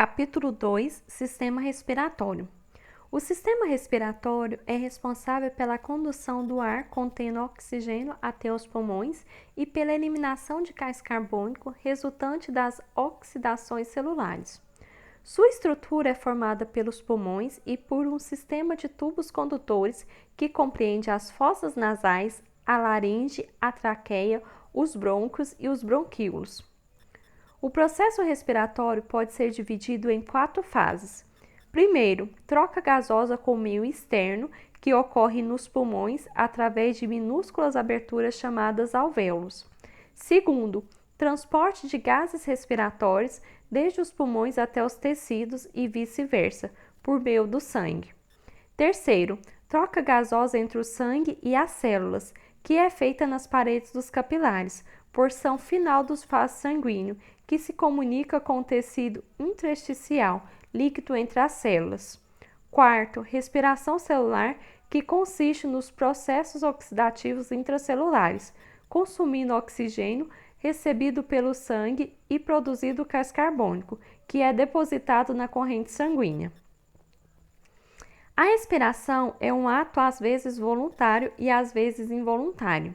Capítulo 2 Sistema respiratório. O sistema respiratório é responsável pela condução do ar contendo oxigênio até os pulmões e pela eliminação de gás carbônico resultante das oxidações celulares. Sua estrutura é formada pelos pulmões e por um sistema de tubos condutores que compreende as fossas nasais, a laringe, a traqueia, os brônquios e os bronquíolos. O processo respiratório pode ser dividido em 4 fases. Primeiro, troca gasosa com o meio externo, que ocorre nos pulmões através de minúsculas aberturas chamadas alvéolos. Segundo, transporte de gases respiratórios desde os pulmões até os tecidos e vice-versa, por meio do sangue. Terceiro, troca gasosa entre o sangue e as células, que é feita nas paredes dos capilares, porção final do vaso sanguíneo, que se comunica com o tecido intersticial, líquido entre as células. Quarto, respiração celular, que consiste nos processos oxidativos intracelulares, consumindo oxigênio recebido pelo sangue e produzido gás carbônico, que é depositado na corrente sanguínea. A respiração é um ato às vezes voluntário e às vezes involuntário.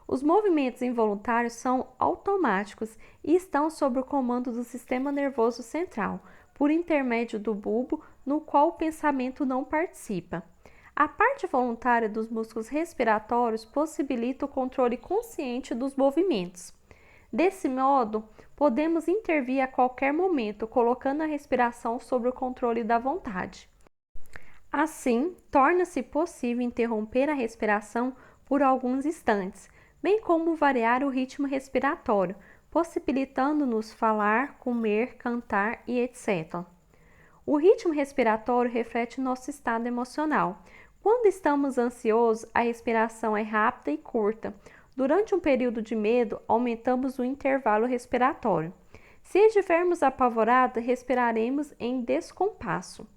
Os movimentos involuntários são automáticos e estão sob o comando do sistema nervoso central, por intermédio do bulbo, no qual o pensamento não participa. A parte voluntária dos músculos respiratórios possibilita o controle consciente dos movimentos. Desse modo, podemos intervir a qualquer momento, colocando a respiração sob o controle da vontade. Assim, torna-se possível interromper a respiração por alguns instantes, bem como variar o ritmo respiratório, possibilitando-nos falar, comer, cantar e etc. O ritmo respiratório reflete nosso estado emocional. Quando estamos ansiosos, a respiração é rápida e curta. Durante um período de medo, aumentamos o intervalo respiratório. Se estivermos apavorados, respiraremos em descompasso.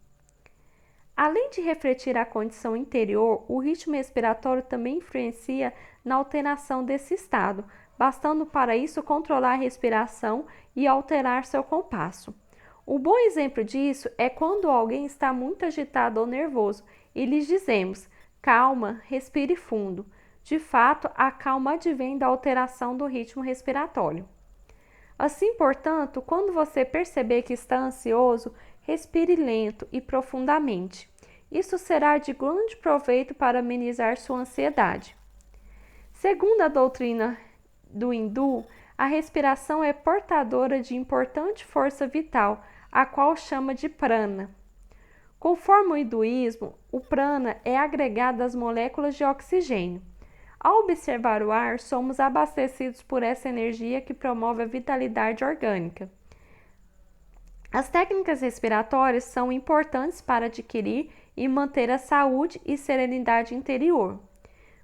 Além de refletir a condição interior, o ritmo respiratório também influencia na alteração desse estado, bastando para isso controlar a respiração e alterar seu compasso. Um bom exemplo disso é quando alguém está muito agitado ou nervoso e lhes dizemos: calma, respire fundo. De fato, a calma advém da alteração do ritmo respiratório. Assim, portanto, quando você perceber que está ansioso, respire lento e profundamente. Isso será de grande proveito para amenizar sua ansiedade. Segundo a doutrina do hindu, a respiração é portadora de importante força vital, a qual chama de prana. Conforme o hinduísmo, o prana é agregado às moléculas de oxigênio. Ao observar o ar, somos abastecidos por essa energia que promove a vitalidade orgânica. As técnicas respiratórias são importantes para adquirir e manter a saúde e serenidade interior.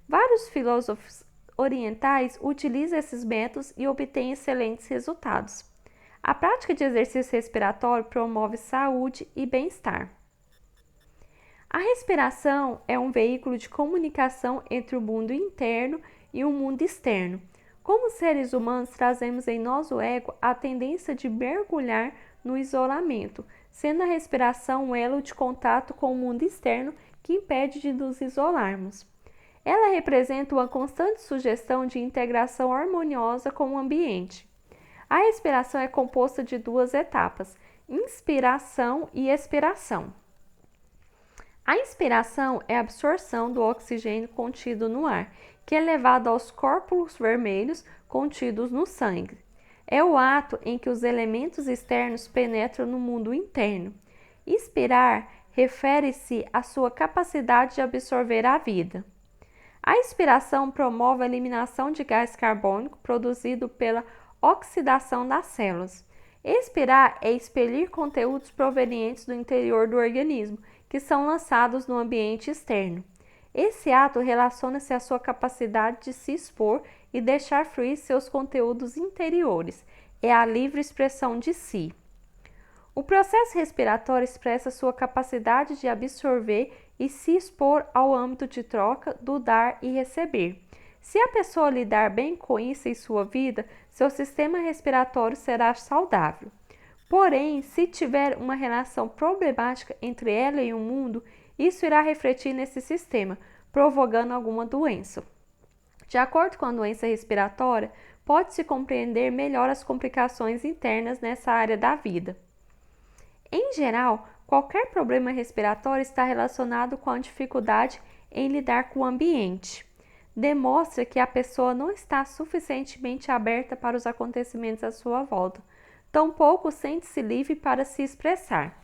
Vários filósofos orientais utilizam esses métodos e obtêm excelentes resultados. A prática de exercício respiratório promove saúde e bem-estar. A respiração é um veículo de comunicação entre o mundo interno e o mundo externo. Como seres humanos, trazemos em nosso ego a tendência de mergulhar no isolamento, sendo a respiração um elo de contato com o mundo externo que impede de nos isolarmos. Ela representa uma constante sugestão de integração harmoniosa com o ambiente. A respiração é composta de 2 etapas: inspiração e expiração. A inspiração é a absorção do oxigênio contido no ar, que é levado aos corpúsculos vermelhos contidos no sangue. É o ato em que os elementos externos penetram no mundo interno. Expirar refere-se à sua capacidade de absorver a vida. A expiração promove a eliminação de gás carbônico produzido pela oxidação das células. Expirar é expelir conteúdos provenientes do interior do organismo, que são lançados no ambiente externo. Esse ato relaciona-se à sua capacidade de se expor e deixar fluir seus conteúdos interiores. É a livre expressão de si. O processo respiratório expressa sua capacidade de absorver e se expor ao âmbito de troca do dar e receber. Se a pessoa lidar bem com isso em sua vida, seu sistema respiratório será saudável. Porém, se tiver uma relação problemática entre ela e o mundo, isso irá refletir nesse sistema, provocando alguma doença. De acordo com a doença respiratória, pode-se compreender melhor as complicações internas nessa área da vida. Em geral, qualquer problema respiratório está relacionado com a dificuldade em lidar com o ambiente. Demonstra que a pessoa não está suficientemente aberta para os acontecimentos à sua volta, tampouco sente-se livre para se expressar.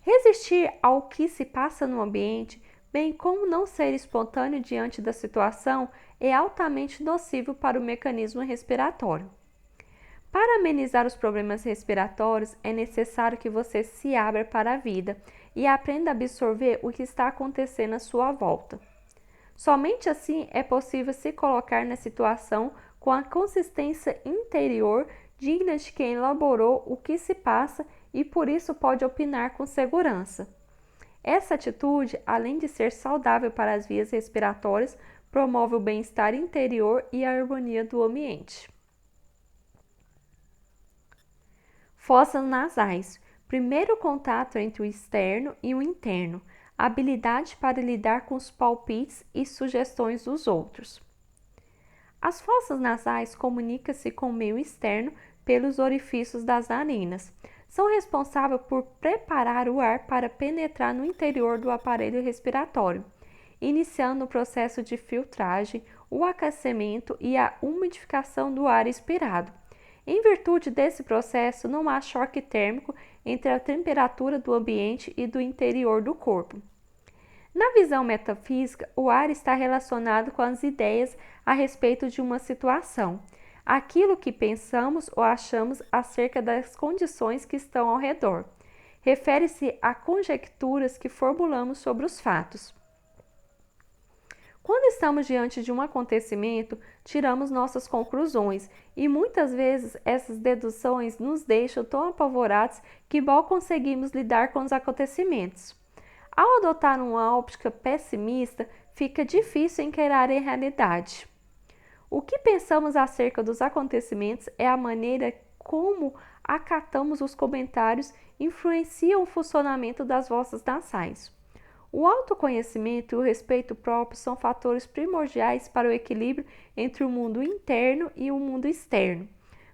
Resistir ao que se passa no ambiente, bem como não ser espontâneo diante da situação, é altamente nocivo para o mecanismo respiratório. Para amenizar os problemas respiratórios, é necessário que você se abra para a vida e aprenda a absorver o que está acontecendo à sua volta. Somente assim é possível se colocar na situação com a consistência interior digna de quem elaborou o que se passa e por isso pode opinar com segurança. Essa atitude, além de ser saudável para as vias respiratórias, promove o bem-estar interior e a harmonia do ambiente. Fossas nasais. Primeiro contato entre o externo e o interno. Habilidade para lidar com os palpites e sugestões dos outros. As fossas nasais comunicam-se com o meio externo pelos orifícios das narinas. São responsáveis por preparar o ar para penetrar no interior do aparelho respiratório, iniciando o processo de filtragem, o aquecimento e a umidificação do ar expirado. Em virtude desse processo, não há choque térmico entre a temperatura do ambiente e do interior do corpo. Na visão metafísica, o ar está relacionado com as ideias a respeito de uma situação, aquilo que pensamos ou achamos acerca das condições que estão ao redor. Refere-se a conjecturas que formulamos sobre os fatos. Quando estamos diante de um acontecimento, tiramos nossas conclusões e muitas vezes essas deduções nos deixam tão apavorados que mal conseguimos lidar com os acontecimentos. Ao adotar uma óptica pessimista, fica difícil encarar a realidade. O que pensamos acerca dos acontecimentos é a maneira como acatamos os comentários influenciam o funcionamento das vozes nasais. O autoconhecimento e o respeito próprio são fatores primordiais para o equilíbrio entre o mundo interno e o mundo externo.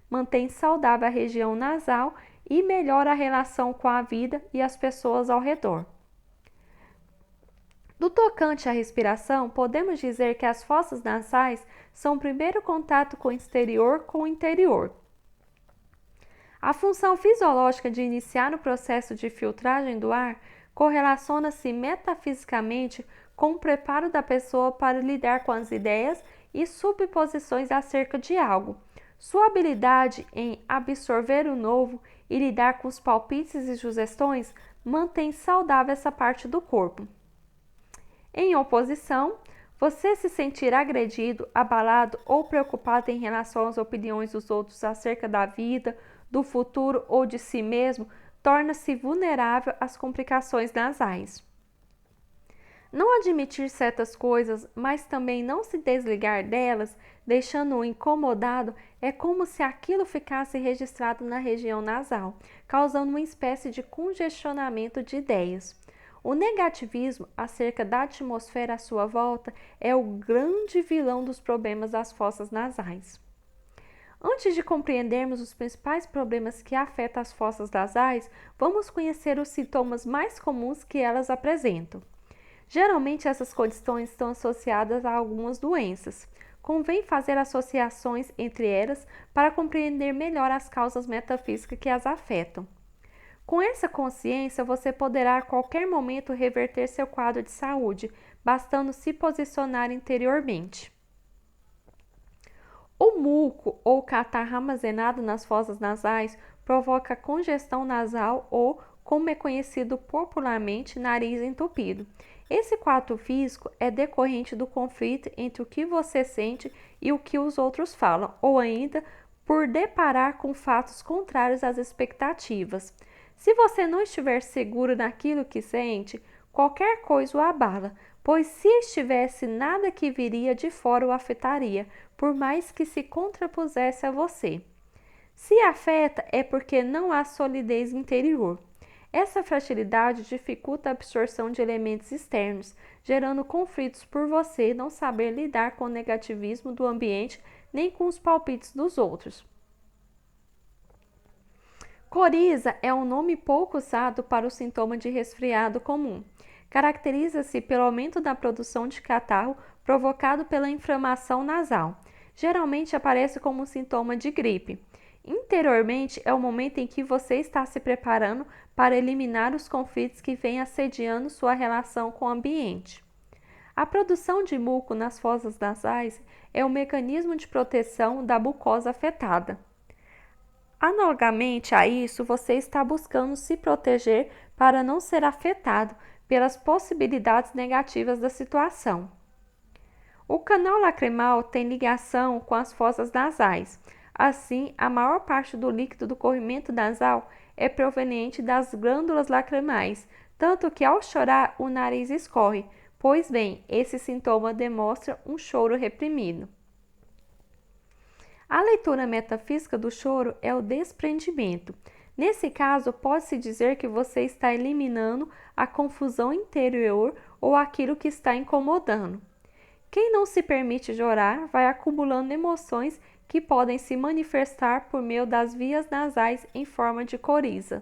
Mantém saudável a região nasal e melhora a relação com a vida e as pessoas ao redor. No tocante à respiração, podemos dizer que as fossas nasais são o primeiro contato com o exterior com o interior. A função fisiológica de iniciar o processo de filtragem do ar correlaciona-se metafisicamente com o preparo da pessoa para lidar com as ideias e suposições acerca de algo. Sua habilidade em absorver o novo e lidar com os palpites e sugestões mantém saudável essa parte do corpo. Em oposição, você se sentir agredido, abalado ou preocupado em relação às opiniões dos outros acerca da vida, do futuro ou de si mesmo, torna-se vulnerável às complicações nasais. Não admitir certas coisas, mas também não se desligar delas, deixando-o incomodado, é como se aquilo ficasse registrado na região nasal, causando uma espécie de congestionamento de ideias. O negativismo acerca da atmosfera à sua volta é o grande vilão dos problemas das fossas nasais. Antes de compreendermos os principais problemas que afetam as fossas nasais, vamos conhecer os sintomas mais comuns que elas apresentam. Geralmente, essas condições estão associadas a algumas doenças. Convém fazer associações entre elas para compreender melhor as causas metafísicas que as afetam. Com essa consciência, você poderá a qualquer momento reverter seu quadro de saúde, bastando se posicionar interiormente. O muco ou catarro armazenado nas fossas nasais provoca congestão nasal ou, como é conhecido popularmente, nariz entupido. Esse quadro físico é decorrente do conflito entre o que você sente e o que os outros falam, ou ainda por deparar com fatos contrários às expectativas. Se você não estiver seguro naquilo que sente, qualquer coisa o abala, pois se estivesse, nada que viria de fora o afetaria, por mais que se contrapusesse a você. Se afeta, é porque não há solidez interior. Essa fragilidade dificulta a absorção de elementos externos, gerando conflitos por você não saber lidar com o negativismo do ambiente nem com os palpites dos outros. Coriza é um nome pouco usado para o sintoma de resfriado comum. Caracteriza-se pelo aumento da produção de catarro provocado pela inflamação nasal. Geralmente aparece como um sintoma de gripe. Interiormente, é o momento em que você está se preparando para eliminar os conflitos que vêm assediando sua relação com o ambiente. A produção de muco nas fossas nasais é um mecanismo de proteção da mucosa afetada. Analogamente a isso, você está buscando se proteger para não ser afetado pelas possibilidades negativas da situação. O canal lacrimal tem ligação com as fossas nasais. Assim, a maior parte do líquido do corrimento nasal é proveniente das glândulas lacrimais, tanto que ao chorar o nariz escorre. Pois bem, esse sintoma demonstra um choro reprimido. A leitura metafísica do choro é o desprendimento. Nesse caso, pode-se dizer que você está eliminando a confusão interior ou aquilo que está incomodando. Quem não se permite chorar vai acumulando emoções que podem se manifestar por meio das vias nasais em forma de coriza.